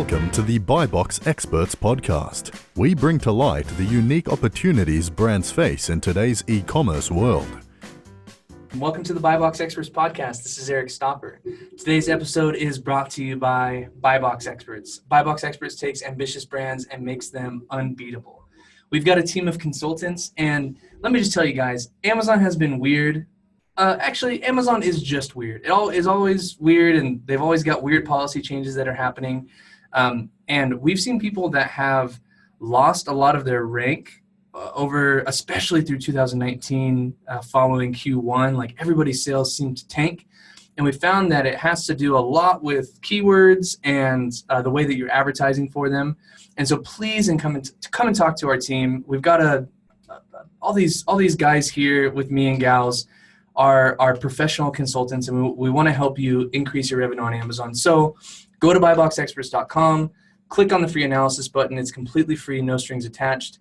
Welcome to the Buy Box Experts podcast. We bring to light the unique opportunities brands face in today's e-commerce world. Welcome to the Buy Box Experts podcast. This is Eric Stopper. Today's episode is brought to you by Buy Box Experts. Buy Box Experts takes ambitious brands and makes them unbeatable. We've got a team of consultants, and let me just tell you guys, Amazon has been weird. Actually, Amazon is just weird. It is always weird, and they've always got weird policy changes that are happening. And we've seen people that have lost a lot of their rank over, especially through 2019, following Q1. Like, everybody's sales seem to tank. And we found that it has to do a lot with keywords and the way that you're advertising for them. And so please come and talk to our team. We've got all these guys here with me and gals are professional consultants, and we want to help you increase your revenue on Amazon. So go to buyboxexperts.com, click on the free analysis button. It's completely free, no strings attached.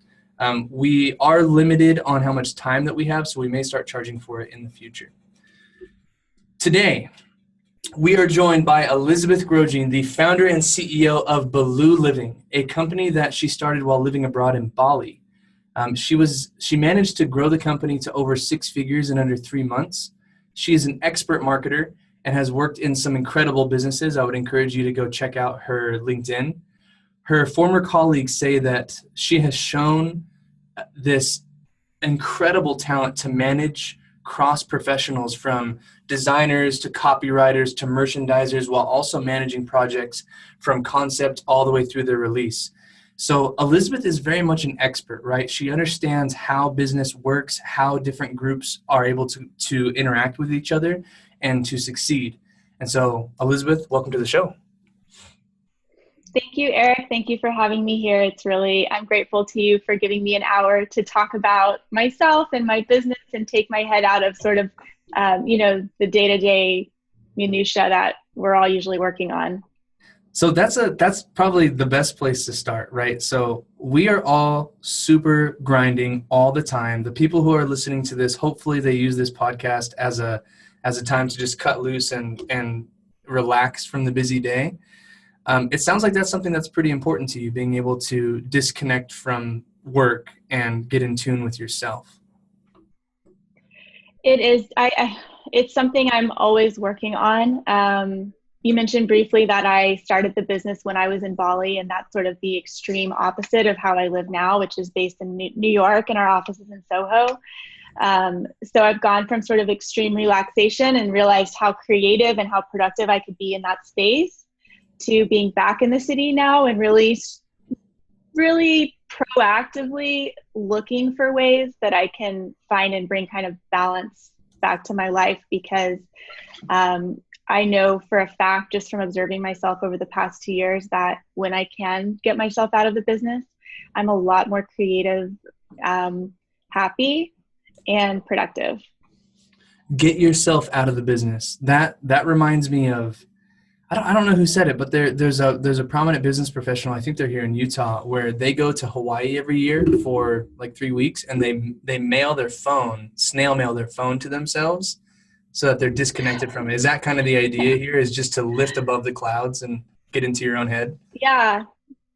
We are limited on how much time that we have, so we may start charging for it in the future. Today, we are joined by Elizabeth Grojean, the founder and CEO of Baloo Living, a company that she started while living abroad in Bali. She managed to grow the company to over 6 figures in under 3 months. She is an expert marketer and has worked in some incredible businesses. I would encourage you to go check out her LinkedIn. Her former colleagues say that she has shown this incredible talent to manage cross-professionals, from designers to copywriters to merchandisers, while also managing projects from concept all the way through their release. So Elizabeth is very much an expert, right? She understands how business works, how different groups are able to interact with each other and to succeed. And so, Elizabeth, welcome to the show. Thank you, Eric. Thank you for having me here. I'm grateful to you for giving me an hour to talk about myself and my business and take my head out of sort of, the day-to-day minutia that we're all usually working on. So that's probably the best place to start, right? So we are all super grinding all the time. The people who are listening to this, hopefully they use this podcast as a time to just cut loose and relax from the busy day. It sounds like that's something that's pretty important to you, being able to disconnect from work and get in tune with yourself. It is. It's something I'm always working on. You mentioned briefly that I started the business when I was in Bali, and that's sort of the extreme opposite of how I live now, which is based in New York, and our office is in Soho. So I've gone from sort of extreme relaxation and realized how creative and how productive I could be in that space to being back in the city now and really, really proactively looking for ways that I can find and bring kind of balance back to my life, because I know for a fact, just from observing myself over the past 2 years, that when I can get myself out of the business, I'm a lot more creative, happy, and productive. Get yourself out of the business. That reminds me of, I don't know who said it, but there's a prominent business professional, I think they're here in Utah, where they go to Hawaii every year for like 3 weeks, and they snail mail their phone to themselves so that they're disconnected from it. Is that kind of the idea here, is just to lift above the clouds and get into your own head? Yeah,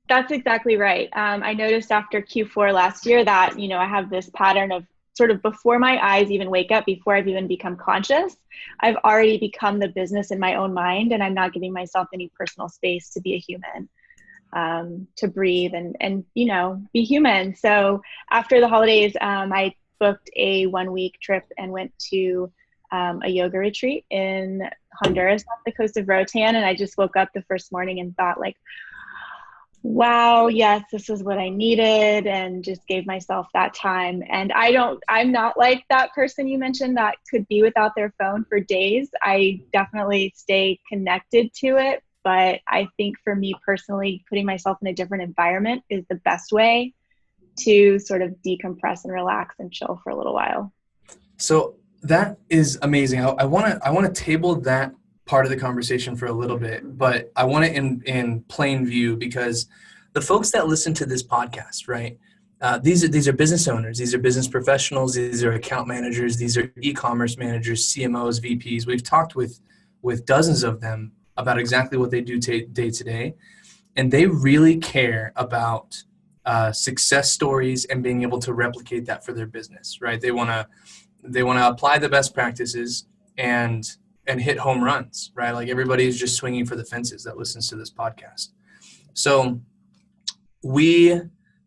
that's exactly right. I noticed after Q4 last year that, I have this pattern of sort of before my eyes even wake up, before I've even become conscious, I've already become the business in my own mind, and I'm not giving myself any personal space to be a human, to breathe and be human. So after the holidays, I booked a 1-week trip and went to a yoga retreat in Honduras off the coast of Roatan. And I just woke up the first morning and thought, like, wow, yes, this is what I needed, and just gave myself that time. And I'm not like that person you mentioned that could be without their phone for days. I definitely stay connected to it. But I think for me personally, putting myself in a different environment is the best way to sort of decompress and relax and chill for a little while. So that is amazing. I want to table that part of the conversation for a little bit, but I want it in plain view, because the folks that listen to this podcast, right? These are business owners, these are business professionals, these are account managers, these are e-commerce managers, CMOs, VPs. We've talked with dozens of them about exactly what they do day to day. and they really care about success stories and being able to replicate that for their business, right? They want to apply the best practices and hit home runs, right? Like everybody's just swinging for the fences that listens to this podcast. So we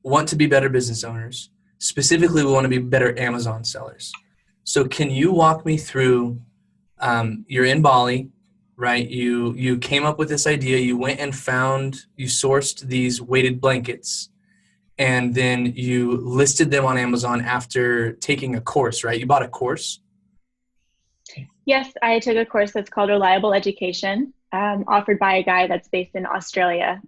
want to be better business owners. Specifically, we want to be better Amazon sellers. So can you walk me through, you're in Bali, right? You came up with this idea. You went and you sourced these weighted blankets, and then you listed them on Amazon after taking a course, right? You bought a course? Yes, I took a course that's called Reliable Education, offered by a guy that's based in Australia.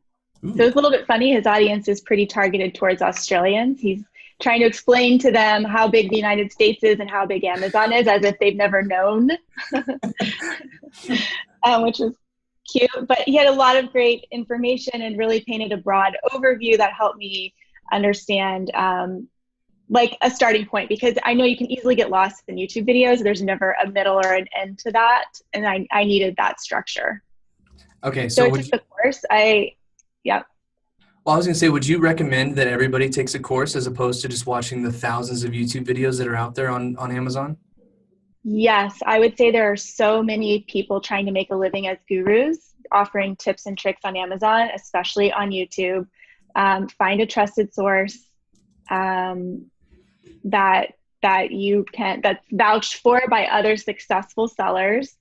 Ooh. So it's a little bit funny. His audience is pretty targeted towards Australians. He's trying to explain to them how big the United States is and how big Amazon is, as if they've never known, which was cute. But he had a lot of great information and really painted a broad overview that helped me understand like a starting point, because I know you can easily get lost in YouTube videos. There's never a middle or an end to that. And I needed that structure. Okay. So I took the course. Yeah. Well, I was going to say, would you recommend that everybody takes a course as opposed to just watching the thousands of YouTube videos that are out there on Amazon? Yes, I would say there are so many people trying to make a living as gurus, offering tips and tricks on Amazon, especially on YouTube. Find a trusted source that's vouched for by other successful sellers,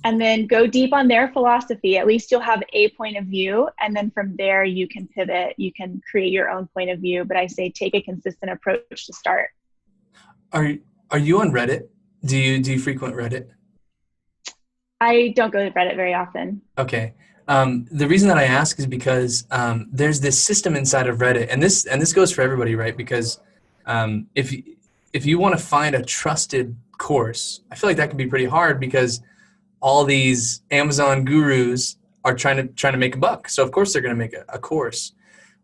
and then go deep on their philosophy. At least you'll have a point of view, and then from there you can pivot. You can create your own point of view, but I say take a consistent approach to start. Are you on Reddit? Do you frequent Reddit? I don't go to Reddit very often. Okay. The reason that I ask is because there's this system inside of Reddit, and this goes for everybody, right? Because if you want to find a trusted course, I feel like that can be pretty hard because all these Amazon gurus are trying to make a buck. So of course they're going to make a course.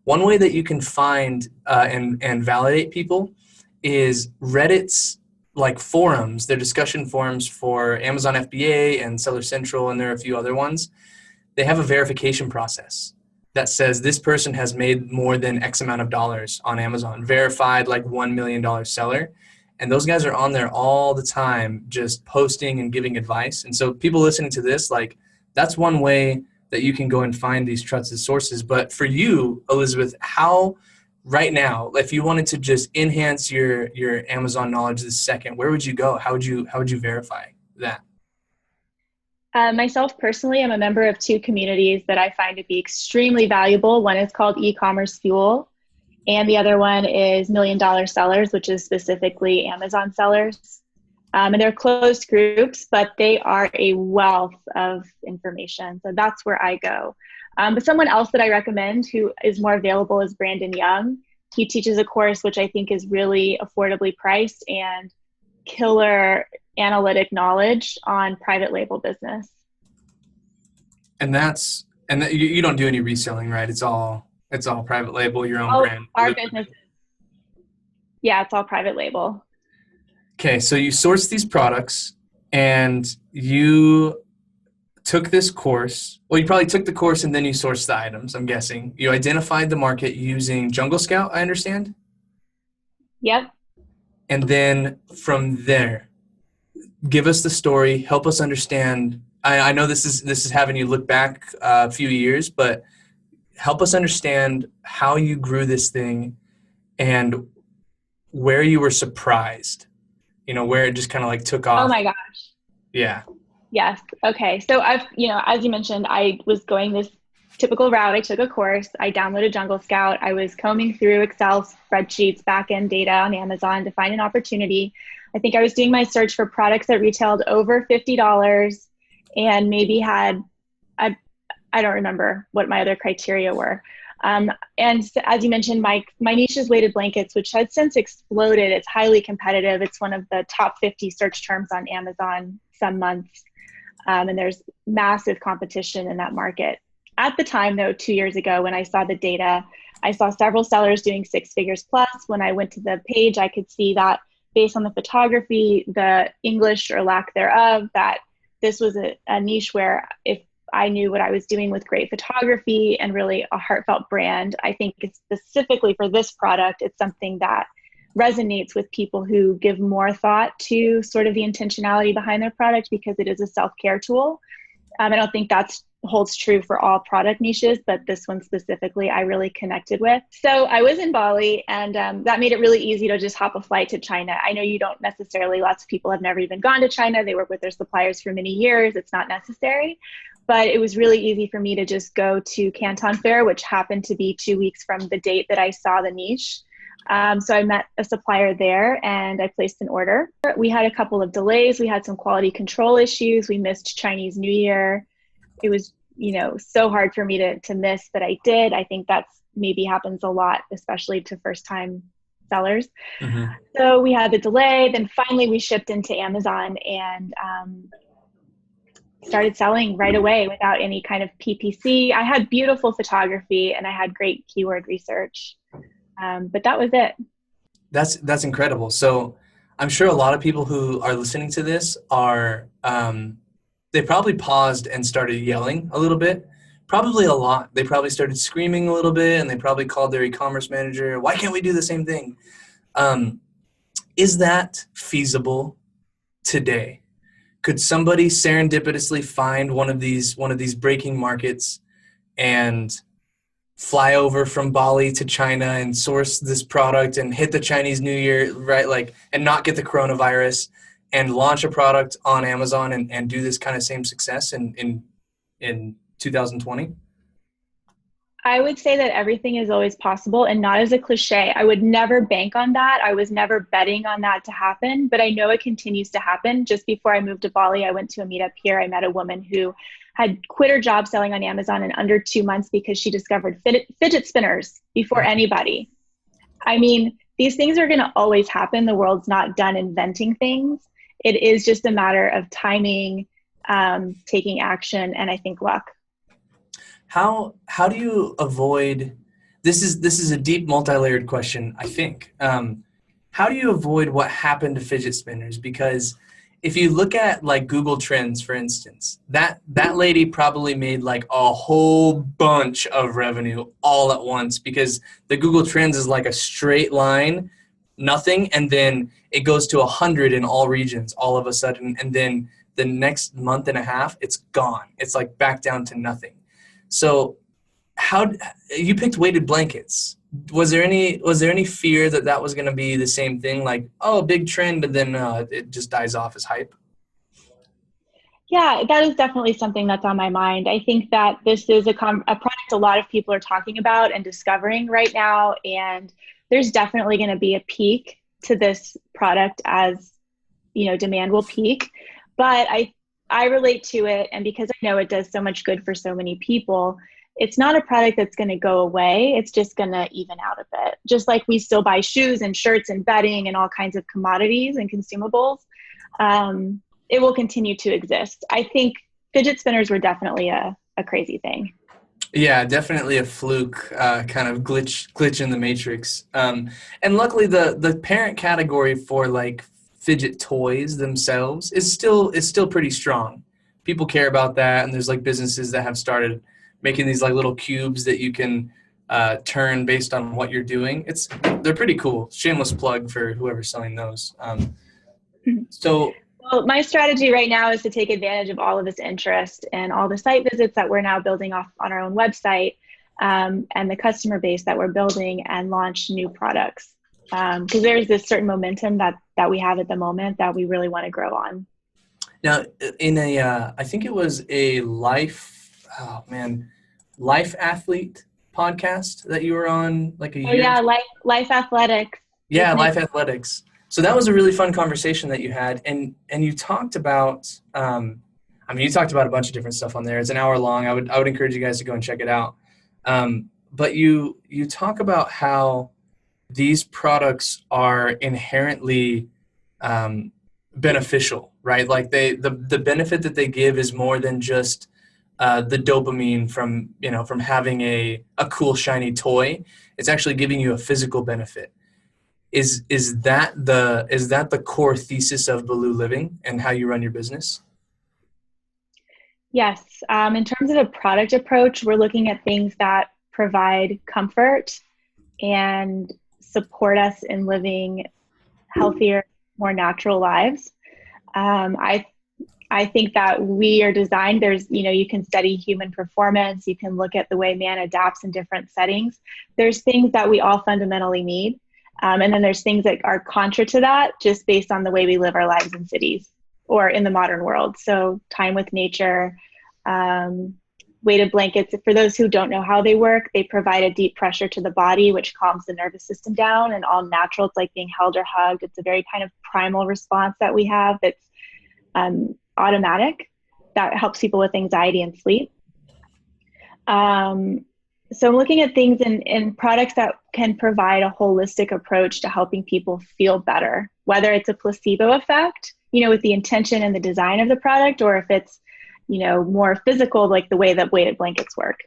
One way that you can find and validate people is Reddit's like forums. They're discussion forums for Amazon FBA and Seller Central, and there are a few other ones. They have a verification process that says this person has made more than X amount of dollars on Amazon, verified like $1 million seller. And those guys are on there all the time, just posting and giving advice. And so people listening to this, like that's one way that you can go and find these trusted sources. But for you, Elizabeth, how right now, if you wanted to just enhance your Amazon knowledge this second, where would you go? How would you verify that? Myself personally, I'm a member of two communities that I find to be extremely valuable. One is called E-commerce Fuel, and the other one is $1 Million Sellers, which is specifically Amazon sellers. And they're closed groups, but they are a wealth of information. So that's where I go. But someone else that I recommend who is more available is Brandon Young. He teaches a course which I think is really affordably priced and killer analytic knowledge on private label business. And you don't do any reselling, right? It's all private label, your own brand. Our business. Yeah, it's all private label. Okay, so you source these products and you took this course. Well, you probably took the course and then you sourced the items, I'm guessing. You identified the market using Jungle Scout, I understand? Yep. And then from there, give us the story, help us understand. I know this is having you look back a few years, but help us understand how you grew this thing and where you were surprised, where it just kind of like took off. Oh my gosh. Yeah. Yes. Okay. So as you mentioned, I was going this typical route. I took a course. I downloaded Jungle Scout. I was combing through Excel spreadsheets, back-end data on Amazon to find an opportunity. I think I was doing my search for products that retailed over $50 and maybe had, I don't remember what my other criteria were. And as you mentioned, my niche is weighted blankets, which has since exploded. It's highly competitive. It's one of the top 50 search terms on Amazon some months. And there's massive competition in that market. At the time, though, 2 years ago, when I saw the data, I saw several sellers doing 6 figures plus. When I went to the page, I could see that based on the photography, the English or lack thereof, that this was a niche where if I knew what I was doing with great photography and really a heartfelt brand. I think it's specifically for this product, it's something that resonates with people who give more thought to sort of the intentionality behind their product because it is a self-care tool. I don't think that's holds true for all product niches, but this one specifically I really connected with. So I was in Bali, and that made it really easy to just hop a flight to China. I know you don't necessarily, lots of people have never even gone to China. They work with their suppliers for many years. It's not necessary, but it was really easy for me to just go to Canton Fair, which happened to be 2 weeks from the date that I saw the niche. So I met a supplier there and I placed an order. We had a couple of delays. We had some quality control issues. We missed Chinese New Year. It was, so hard for me to miss, but I did. I think that's maybe happens a lot, especially to first time sellers. Mm-hmm. So we had the delay. Then finally we shipped into Amazon and started selling right away without any kind of PPC. I had beautiful photography and I had great keyword research. But that was it. That's incredible. So I'm sure a lot of people who are listening to this are, they probably paused and started yelling a little bit, probably a lot. They probably started screaming a little bit and they probably called their e-commerce manager. Why can't we do the same thing? Is that feasible today? Could somebody serendipitously find one of these breaking markets and fly over from Bali to China and source this product and hit the Chinese New Year, right? And not get the coronavirus and launch a product on Amazon and do this kind of same success in 2020? I would say that everything is always possible, and not as a cliche. I would never bank on that. I was never betting on that to happen, but I know it continues to happen. Just before I moved to Bali, I went to a meetup here. I met a woman who had quit her job selling on Amazon in under 2 months because she discovered fidget spinners before anybody. I mean, these things are going to always happen. The world's not done inventing things. It is just a matter of timing, taking action, and I think luck. How do you avoid, this is a deep multi-layered question, I think. How do you avoid what happened to fidget spinners? Because if you look at Google Trends, for instance, that lady probably made a whole bunch of revenue all at once, because the Google Trends is like a straight line, nothing, and then it goes to 100 in all regions all of a sudden, and then the next month and a half, it's gone. It's back down to nothing. So how you picked weighted blankets? Was there any fear that was going to be the same thing? Big trend, but then it just dies off as hype? Yeah, that is definitely something that's on my mind. I think that this is a product a lot of people are talking about and discovering right now. And there's definitely going to be a peak to this product as, demand will peak. But I relate to it, and because I know it does so much good for so many people, it's not a product that's going to go away. It's just going to even out a bit. Just like we still buy shoes and shirts and bedding and all kinds of commodities and consumables, it will continue to exist. I think fidget spinners were definitely a crazy thing. Yeah, definitely a fluke, kind of glitch in the matrix. And luckily the parent category for fidget toys themselves is still pretty strong. People care about that, and there's businesses that have started making these little cubes that you can turn based on what you're doing. They're pretty cool. Shameless plug for whoever's selling those. Well, my strategy right now is to take advantage of all of this interest and all the site visits that we're now building off on our own website, and the customer base that we're building, and launch new products. Because there's this certain momentum that we have at the moment that we really want to grow on. Now, in I think it was a Life Athlete podcast that you were on a year. Oh yeah, Life Athletics. Yeah, Life Athletics. So that was a really fun conversation that you had, and you talked about, you talked about a bunch of different stuff on there. It's an hour long. I would encourage you guys to go and check it out. But you talk about how these products are inherently beneficial, right? The benefit that they give is more than just the dopamine from having a cool shiny toy. It's actually giving you a physical benefit. Is that the core thesis of Baloo Living and how you run your business? Yes. In terms of a product approach, we're looking at things that provide comfort and support us in living healthier, more natural lives. Um, I I think that we are designed, you can study human performance, you can look at the way man adapts in different settings. There's things that we all fundamentally need. And then there's things that are contra to that just based on the way we live our lives in cities or in the modern world. So time with nature, um, weighted blankets. For those who don't know how they work, they provide a deep pressure to the body, which calms the nervous system down, and all natural. It's like being held or hugged. It's a very kind of primal response that we have that's automatic, that helps people with anxiety and sleep. So I'm looking at things in products that can provide a holistic approach to helping people feel better, whether it's a placebo effect, with the intention and the design of the product, or if it's, more physical, like the way that weighted blankets work.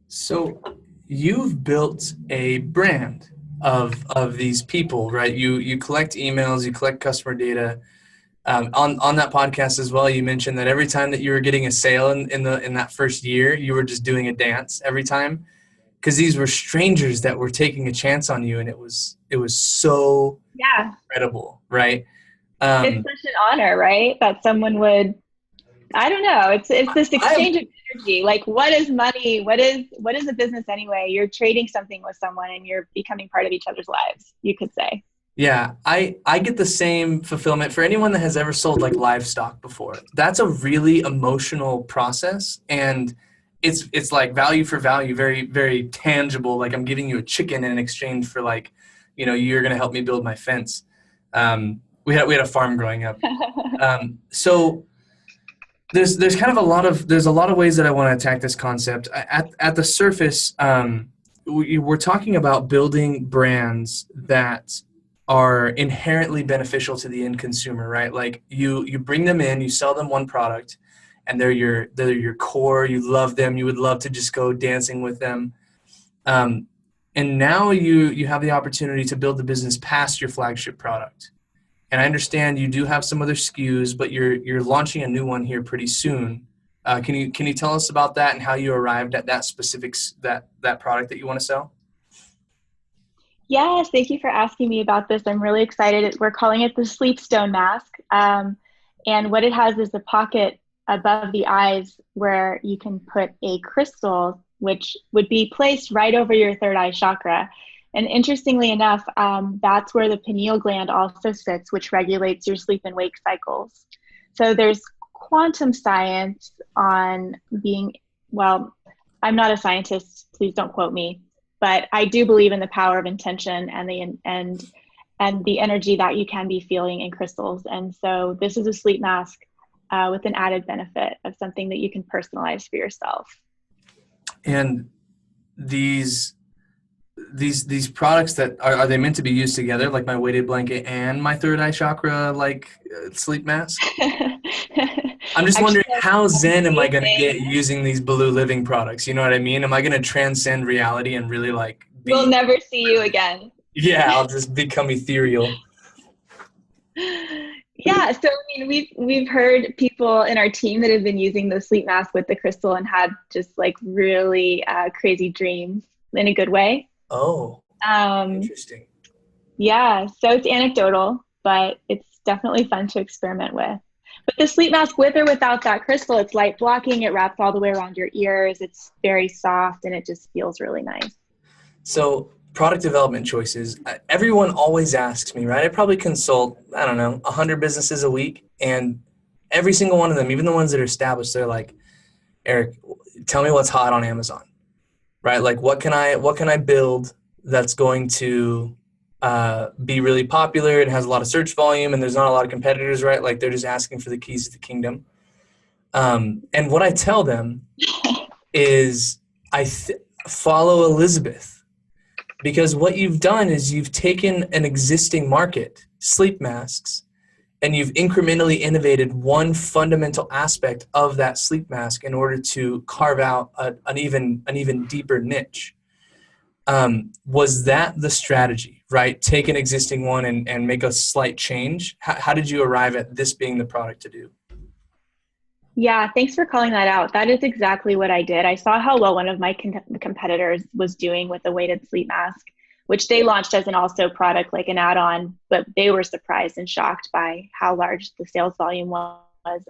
So you've built a brand of these people, right? You collect emails, you collect customer data. On that podcast as well, you mentioned that every time that you were getting a sale in that first year, you were just doing a dance every time, because these were strangers that were taking a chance on you, and it was so incredible, right? It's such an honor, right? That someone would, I don't know. It's this exchange of energy. Like, what is money? What is a business anyway? You're trading something with someone, and you're becoming part of each other's lives, you could say. Yeah, I get the same fulfillment for anyone that has ever sold like livestock before. That's a really emotional process, and it's like value for value, very, very tangible. Like, I'm giving you a chicken in exchange for, like, you're going to help me build my fence. We had a farm growing up. So there's kind of a lot of ways that I want to attack this concept. At the surface, we're talking about building brands that are inherently beneficial to the end consumer, right? Like, you bring them in, you sell them one product, and they're your core. You love them. You would love to just go dancing with them. And now you have the opportunity to build the business past your flagship product. And I understand you do have some other SKUs, but you're launching a new one here pretty soon. Can you tell us about that and how you arrived at that specific that product that you want to sell? Yes, thank you for asking me about this. I'm really excited. We're calling it the Sleep Stone Mask. And what it has is a pocket above the eyes where you can put a crystal, which would be placed right over your third eye chakra. And interestingly enough, that's where the pineal gland also sits, which regulates your sleep and wake cycles. So there's quantum science on I'm not a scientist, please don't quote me, but I do believe in the power of intention and the energy that you can be feeling in crystals. And so this is a sleep mask with an added benefit of something that you can personalize for yourself. And these products, that are they meant to be used together, like my weighted blanket and my third eye chakra sleep mask? I'm just wondering, how zen am I going to get using these Blue Living products? You know what I mean? Am I going to transcend reality and really We'll never see you again. Yeah, I'll just become ethereal. Yeah, so I mean, we've heard people in our team that have been using the sleep mask with the crystal and had just like really crazy dreams in a good way. Oh, interesting. Yeah, so it's anecdotal, but it's definitely fun to experiment with. But the sleep mask, with or without that crystal, it's light blocking. It wraps all the way around your ears. It's very soft, and it just feels really nice. So product development choices, everyone always asks me, right? I probably consult, 100 businesses a week, and every single one of them, even the ones that are established, they're like, Eric, tell me what's hot on Amazon, right? Like, what can I build that's going to be really popular and has a lot of search volume, and there's not a lot of competitors, right? Like, they're just asking for the keys to the kingdom. And what I tell them is follow Elizabeth, because what you've done is you've taken an existing market, sleep masks, and you've incrementally innovated one fundamental aspect of that sleep mask in order to carve out an even deeper niche. Was that the strategy, right? Take an existing one and make a slight change? How did you arrive at this being the product to do? Yeah, thanks for calling that out. That is exactly what I did. I saw how well one of my competitors was doing with the weighted sleep mask, which they launched as an also product, like an add-on, but they were surprised and shocked by how large the sales volume was,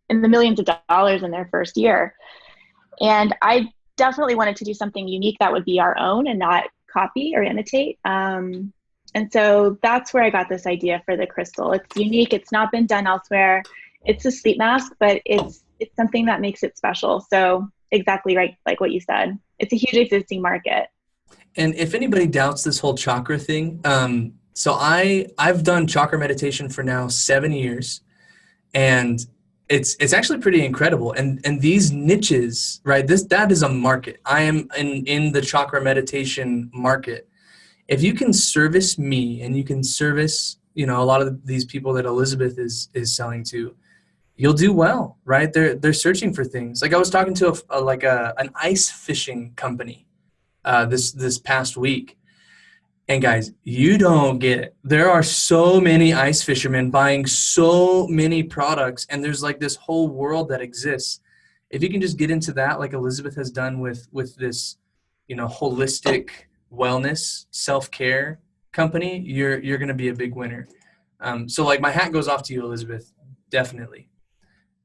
in the millions of dollars in their first year. And I definitely wanted to do something unique that would be our own and not copy or imitate. And so that's where I got this idea for the crystal. It's unique. It's not been done elsewhere. It's a sleep mask, but it's something that makes it special. So exactly right, like what you said. It's a huge existing market. And if anybody doubts this whole chakra thing, so I've done chakra meditation for now 7 years, and it's actually pretty incredible. And these niches, right? That is a market. I am in the chakra meditation market. If you can service me and you can service, a lot of these people that Elizabeth is selling to, you'll do well, right? They're searching for things. Like I was talking to an ice fishing company this past week. And guys, you don't get it. There are so many ice fishermen buying so many products, and there's like this whole world that exists. If you can just get into that, like Elizabeth has done with this, holistic wellness, self-care company, you're going to be a big winner. So like my hat goes off to you, Elizabeth, definitely.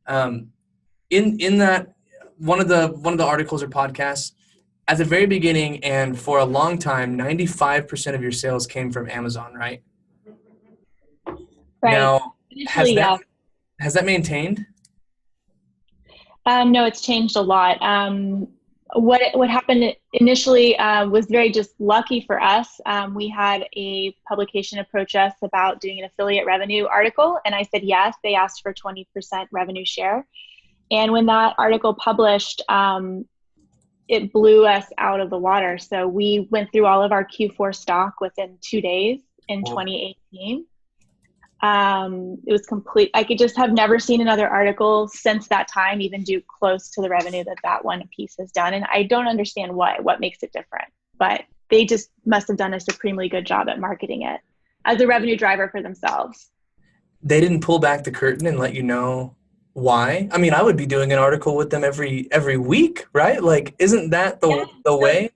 In that one of the articles or podcasts, at the very beginning and for a long time, 95% of your sales came from Amazon, right? Right. Now, Initially, has that maintained? No, it's changed a lot. What happened initially was very just lucky for us. We had a publication approach us about doing an affiliate revenue article, and I said yes. They asked for 20% revenue share. And when that article published, it blew us out of the water. So we went through all of our Q4 stock within 2 days in 2018. It was complete. I could just have never seen another article since that time even do close to the revenue that one piece has done. And I don't understand what makes it different, but they just must have done a supremely good job at marketing it as a revenue driver for themselves. They didn't pull back the curtain and let you know why? I mean, I would be doing an article with them every week, right? Like, isn't that the way?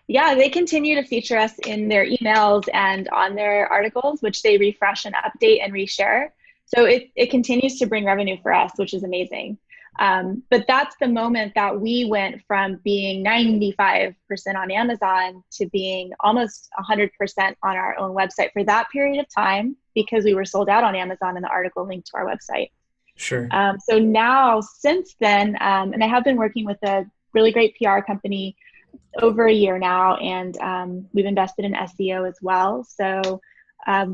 Yeah, they continue to feature us in their emails and on their articles, which they refresh and update and reshare. So it continues to bring revenue for us, which is amazing. But that's the moment that we went from being 95% on Amazon to being almost 100% on our own website for that period of time, because we were sold out on Amazon and the article linked to our website. Sure. So now, since then, and I have been working with a really great PR company over a year now, and we've invested in SEO as well. So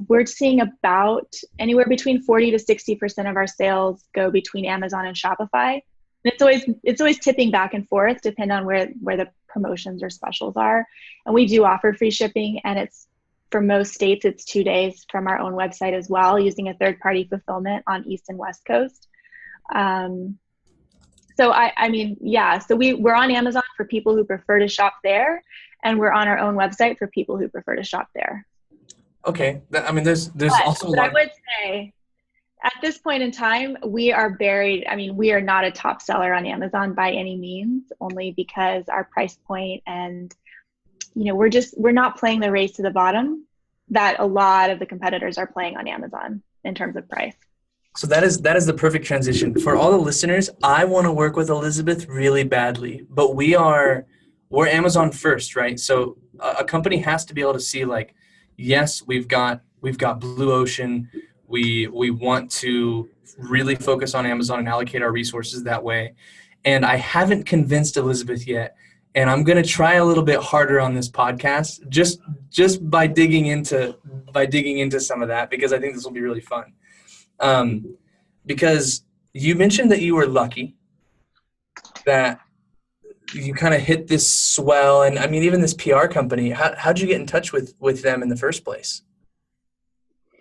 we're seeing about anywhere between 40 to 60% of our sales go between Amazon and Shopify. And it's always tipping back and forth, depending on where the promotions or specials are. And we do offer free shipping, and it's for most states, it's 2 days from our own website as well, using a third-party fulfillment on East and West Coast. So I mean, yeah, so we're on Amazon for people who prefer to shop there, and we're on our own website for people who prefer to shop there. Okay. I mean, there's also a lot. But I would say at this point in time, we are buried. I mean, we are not a top seller on Amazon by any means, only because our price point and, we're not playing the race to the bottom that a lot of the competitors are playing on Amazon in terms of price. So that is the perfect transition. For all the listeners, I want to work with Elizabeth really badly, but we're Amazon first, right? So a company has to be able to see, like, yes, we've got Blue Ocean. We want to really focus on Amazon and allocate our resources that way. And I haven't convinced Elizabeth yet. And I'm going to try a little bit harder on this podcast, just by digging into some of that, because I think this will be really fun. Because you mentioned that you were lucky that you kind of hit this swell, and I mean, even this PR company, how'd you get in touch with them in the first place?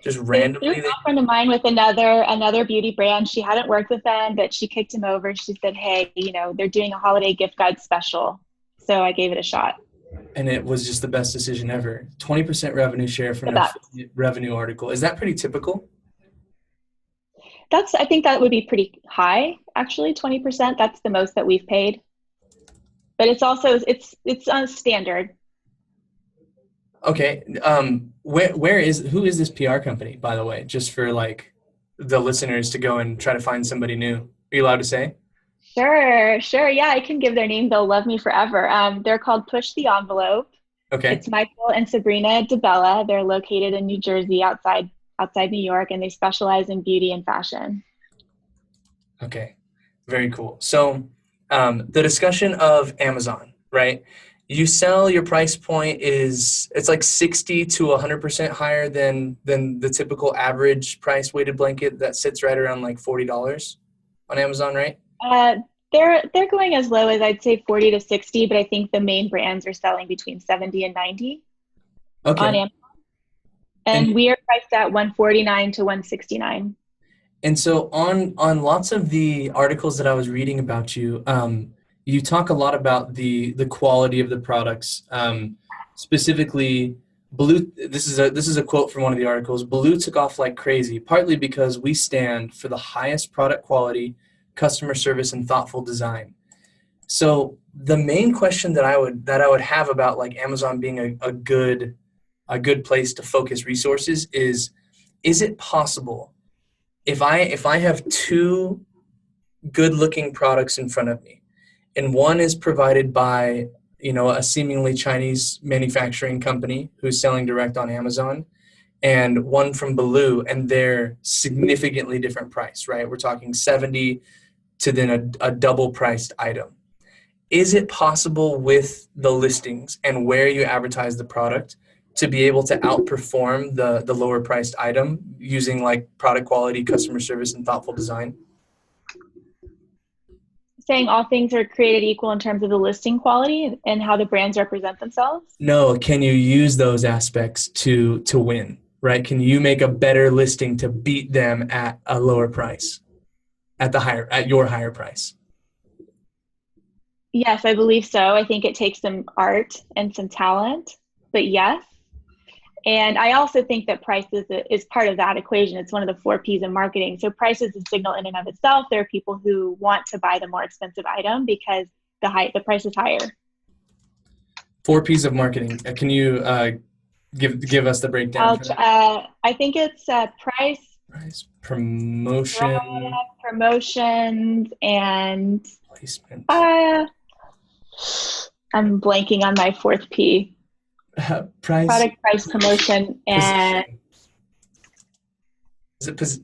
Just randomly? There's a friend of mine with another beauty brand. She hadn't worked with them, but she kicked him over. She said, hey, they're doing a holiday gift guide special. So I gave it a shot. And it was just the best decision ever. 20% revenue share from an affiliate revenue article. Is that pretty typical? I think that would be pretty high, actually, 20%. That's the most that we've paid. But it's also, it's on standard. Okay. Who is this PR company, by the way, just for like the listeners to go and try to find somebody new? Are you allowed to say? Sure. Yeah, I can give their name. They'll love me forever. They're called Push the Envelope. Okay. It's Michael and Sabrina DeBella. They're located in New Jersey, outside New York, and they specialize in beauty and fashion. Okay. Very cool. So the discussion of Amazon, right? You sell, your price point it's like 60 to 100% higher than the typical average price weighted blanket that sits right around like $40 on Amazon, right? They're going as low as I'd say 40 to 60, but I think the main brands are selling between 70 and 90 on Okay. Amazon. And we are priced at 149 to 169. And so on lots of the articles that I was reading about you, you talk a lot about the quality of the products. Specifically, Blue. This is a quote from one of the articles. Blue took off like crazy, partly because we stand for the highest product quality, customer service, and thoughtful design. So the main question that I would have about like Amazon being a good place to focus resources is it possible if I have two good looking products in front of me, and one is provided by, a seemingly Chinese manufacturing company who's selling direct on Amazon, and one from Baloo, and they're significantly different price, right? We're talking 70 to then a double priced item. Is it possible with the listings and where you advertise the product to be able to outperform the lower priced item using like product quality, customer service, and thoughtful design? Saying all things are created equal in terms of the listing quality and how the brands represent themselves? No, can you use those aspects to win, right? Can you make a better listing to beat them at a lower price, at your higher price? Yes, I believe so. I think it takes some art and some talent, but yes. And I also think that price is part of that equation. It's one of the 4 Ps of marketing. So price is a signal in and of itself. There are people who want to buy the more expensive item because the price is higher. 4 Ps of marketing. Can you give us the breakdown for that? I think it's price, promotion, promotions, and placement. I'm blanking on my 4th P. Price, product, price, promotion, and position. Is it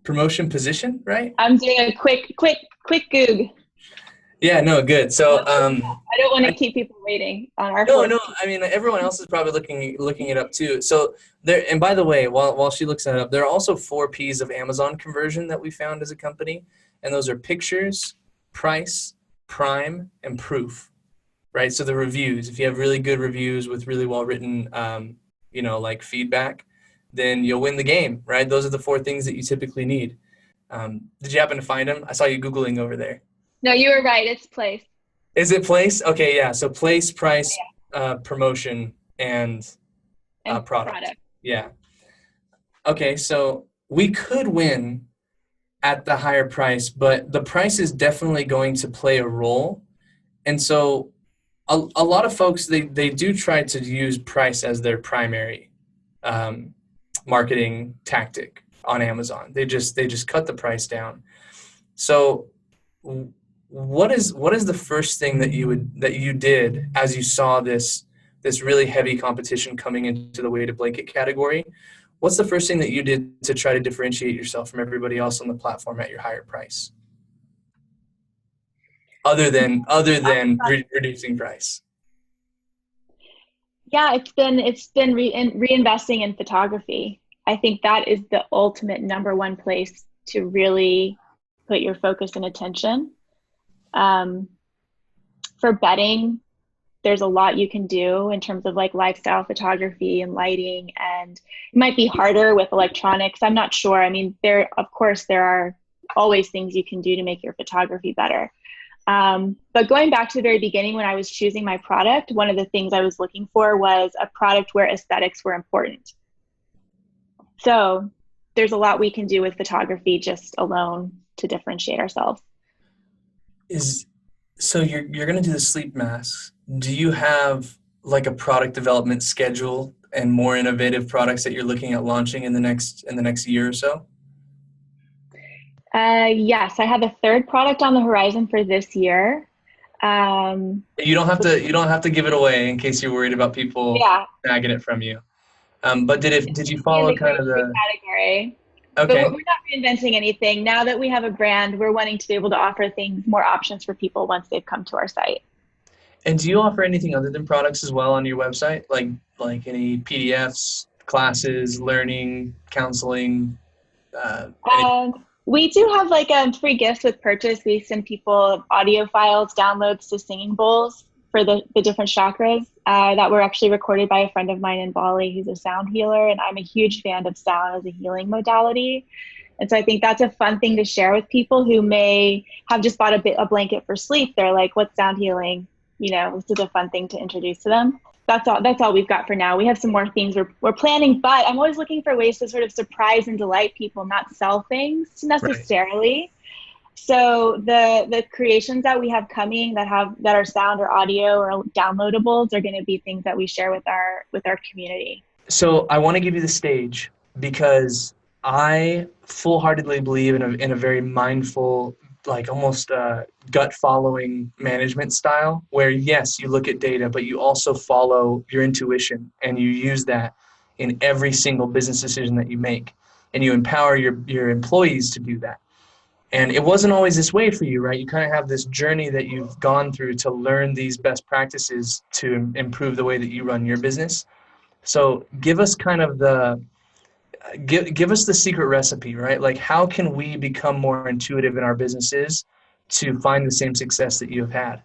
promotion, position, right? I'm doing a quick Goog. Yeah, no, good. So I don't want to keep people waiting on our. No. I mean, everyone else is probably looking it up too. So there, and by the way, while she looks that up, there are also 4 Ps of Amazon conversion that we found as a company, and those are pictures, price, prime, and proof. Right, so the reviews. If you have really good reviews with really well written, like feedback, then you'll win the game. Right, those are the 4 things that you typically need. Did you happen to find them? I saw you Googling over there. No, you were right. It's place. Is it place? Okay, yeah. So place, price, promotion, and product. Yeah. Okay, so we could win at the higher price, but the price is definitely going to play a role. And so a lot of folks, they do try to use price as their primary marketing tactic on Amazon. They just cut the price down. So what is the first thing that you did as you saw this really heavy competition coming into the weighted blanket category? What's the first thing that you did to try to differentiate yourself from everybody else on the platform at your higher price? Other than reducing price. Yeah, it's been reinvesting in photography. I think that is the ultimate number one place to really put your focus and attention. For bedding, there's a lot you can do in terms of like lifestyle photography and lighting, and it might be harder with electronics. I'm not sure. I mean, there are always things you can do to make your photography better. But going back to the very beginning, when I was choosing my product, one of the things I was looking for was a product where aesthetics were important. So there's a lot we can do with photography just alone to differentiate ourselves. So you're going to do the sleep masks. Do you have like a product development schedule and more innovative products that you're looking at launching in the next year or so? Yes, I have a third product on the horizon for this year. You don't have to give it away in case you're worried about people Yeah, snagging it from you. But did you in follow the kind of grocery the category. But okay? we're not reinventing anything. Now that we have a brand, we're wanting to be able to offer things, more options for people once they've come to our site. And do you offer anything other than products as well on your website, like any PDFs, classes, learning, counseling? Anything? We do have like free gifts with purchase. We send people audio files, downloads to singing bowls for the different chakras that were actually recorded by a friend of mine in Bali who's a sound healer. And I'm a huge fan of sound as a healing modality. And so I think that's a fun thing to share with people who may have just bought a blanket for sleep. They're like, what's sound healing? You know, this is a fun thing to introduce to them. That's all we've got for now. We have some more things we're planning, but I'm always looking for ways to sort of surprise and delight people, not sell things necessarily. Right. So the creations that we have coming that are sound or audio or downloadables are going to be things that we share with our community. So I want to give you the stage because I full-heartedly believe in a very mindful, like almost gut following management style where yes, you look at data, but you also follow your intuition and you use that in every single business decision that you make, and you empower your employees to do that. And it wasn't always this way for you, right? You kind of have this journey that you've gone through to learn these best practices to improve the way that you run your business. So give us kind of give us the secret recipe, right? Like how can we become more intuitive in our businesses to find the same success that you have had?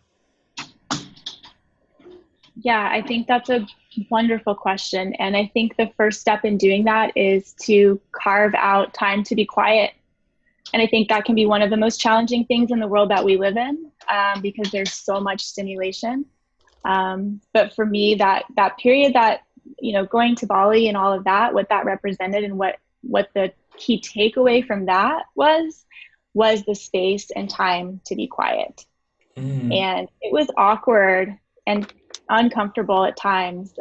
Yeah, I think that's a wonderful question. And I think the first step in doing that is to carve out time to be quiet. And I think that can be one of the most challenging things in the world that we live in because there's so much stimulation. But for me, that period that, you know, going to Bali and all of that, what that represented and what the key takeaway from that was the space and time to be quiet. And it was awkward and uncomfortable at times,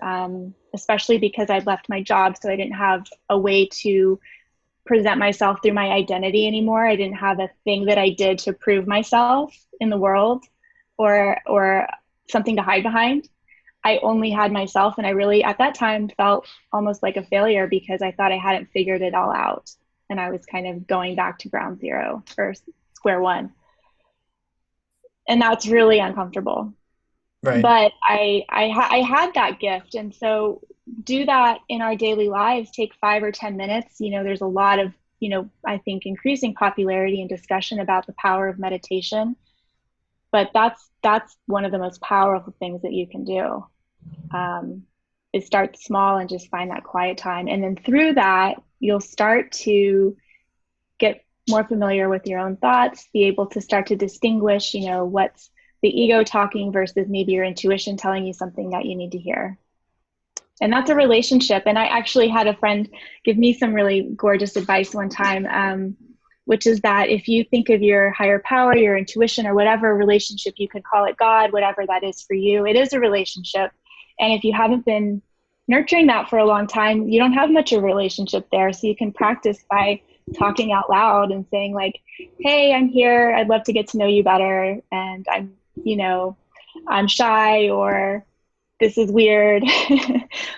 especially because I'd left my job. So I didn't have a way to present myself through my identity anymore. I didn't have a thing that I did to prove myself in the world or something to hide behind. I only had myself, and I really at that time felt almost like a failure because I thought I hadn't figured it all out, and I was kind of going back to ground zero or square one, and that's really uncomfortable. Right. But I had that gift, and so do that in our daily lives. Take 5 or 10 minutes. You know, there's a lot of, you know, I think increasing popularity and discussion about the power of meditation, but that's one of the most powerful things that you can do. Is start small and just find that quiet time, and then through that you'll start to get more familiar with your own thoughts, be able to start to distinguish, you know, what's the ego talking versus maybe your intuition telling you something that you need to hear. And that's a relationship. And I actually had a friend give me some really gorgeous advice one time, which is that if you think of your higher power, your intuition, or whatever relationship, you could call it God, whatever that is for you, it is a relationship. And if you haven't been nurturing that for a long time, you don't have much of a relationship there. So you can practice by talking out loud and saying like, hey, I'm here. I'd love to get to know you better. And I'm shy, or this is weird.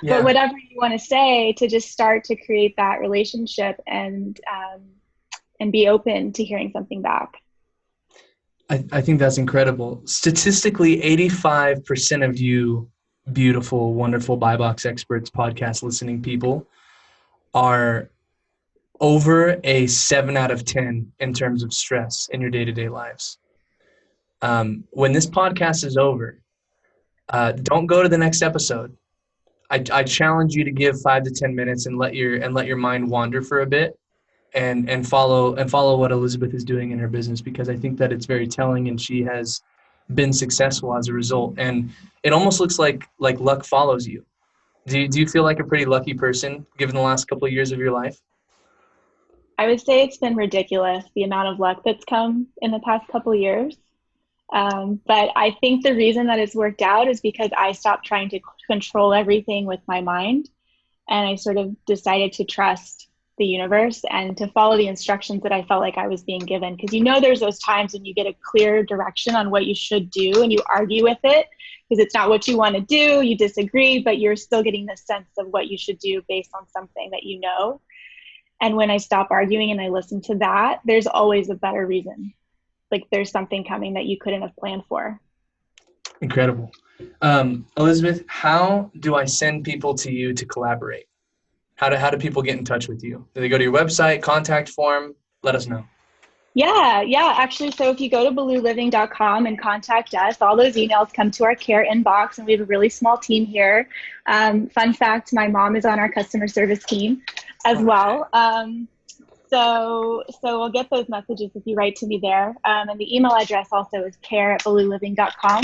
But whatever you want to say, to just start to create that relationship and be open to hearing something back. I think that's incredible. Statistically, 85% of you beautiful, wonderful Buy Box Experts podcast listening people are over a 7 out of 10 in terms of stress in your day-to-day lives. When this podcast is over, don't go to the next episode. I challenge you to give 5 to 10 minutes and let your mind wander for a bit and follow what Elizabeth is doing in her business, because I think that it's very telling, and she has been successful as a result. And it almost looks like luck follows you. Do you feel like a pretty lucky person given the last couple of years of your life? I would say it's been ridiculous, the amount of luck that's come in the past couple of years. But I think the reason that it's worked out is because I stopped trying to control everything with my mind. And I sort of decided to trust the universe and to follow the instructions that I felt like I was being given. Because there's those times when you get a clear direction on what you should do and you argue with it because it's not what you want to do, you disagree, but you're still getting the sense of what you should do based on something that you know. And when I stop arguing and I listen to that, there's always a better reason. Like there's something coming that you couldn't have planned for. Incredible. Elizabeth, how do I send people to you to collaborate? How do people get in touch with you? Do they go to your website, contact form? Let us know. Yeah. Actually, so if you go to blueliving.com and contact us, all those emails come to our care inbox, and we have a really small team here. Fun fact, my mom is on our customer service team as well. So we'll get those messages if you write to me there. And the email address also is care@blueliving.com.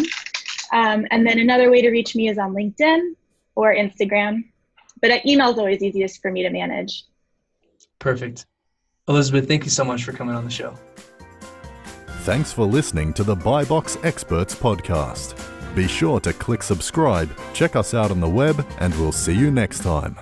And then another way to reach me is on LinkedIn or Instagram. But email is always easiest for me to manage. Perfect. Elizabeth, thank you so much for coming on the show. Thanks for listening to the Buy Box Experts podcast. Be sure to click subscribe, check us out on the web, and we'll see you next time.